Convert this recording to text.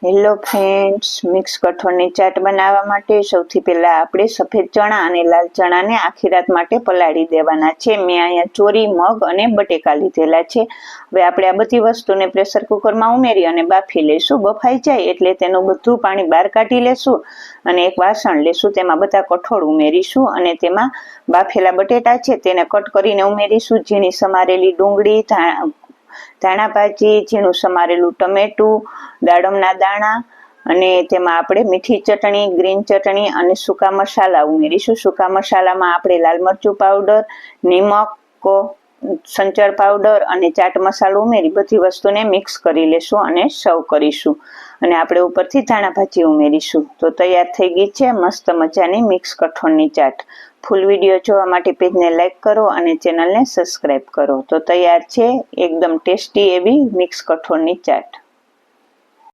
Hello friends, mix કઠોળની chaat બનાવવા માટે સૌથી પહેલાં આપણે સફેદ ચણા અને લાલ ચણાને આખી રાત માટે પલાળી દેવાના છે. મેં અહીંયા ચોરી, મગ અને બટેકા લીધેલા છે. હવે આપણે આ બધી વસ્તુને પ્રેશર કુકરમાં ઉમેરી અને બાફી લઈશું. બફાઈ જાય એટલે તેનું બધું પાણી બહાર કાઢી લેશું અને એક વાસણ લેશું. તેમાં બધા કઠોળ ઉમેરીશું અને તેમાં બાફેલા બટેટા છે તેને કટ કરીને ઉમેરીશું. ઝીણી સમારેલી ડુંગળી, ધાણા ભાજી, ઝીણું સમારેલું ટમેટું, દાડમના દાણા અને તેમાં આપણે મીઠી ચટણી, ગ્રીન ચટણી અને સૂકા મસાલા ઉમેરીશું. સૂકા મસાલામાં આપણે લાલ મરચું પાવડર, નિમક, સંચળ પાવડર અને ચાટ મસાલો ઉમેરી બધી વસ્તુને મિક્સ કરી લેશું અને સર્વ કરીશું. અને આપણે ઉપરથી ધાણા ભાજી ઉમેરીશું. તો તૈયાર થઈ ગઈ છે મસ્ત મજાની મિક્સ કઠોળની ચાટ. ફૂલ વિડીયો જોવા માટે પેજને લાઈક કરો અને ચેનલને સબસ્ક્રાઈબ કરો. તો તૈયાર છે એકદમ ટેસ્ટી એવી મિક્સ કઠોળની ચાટ.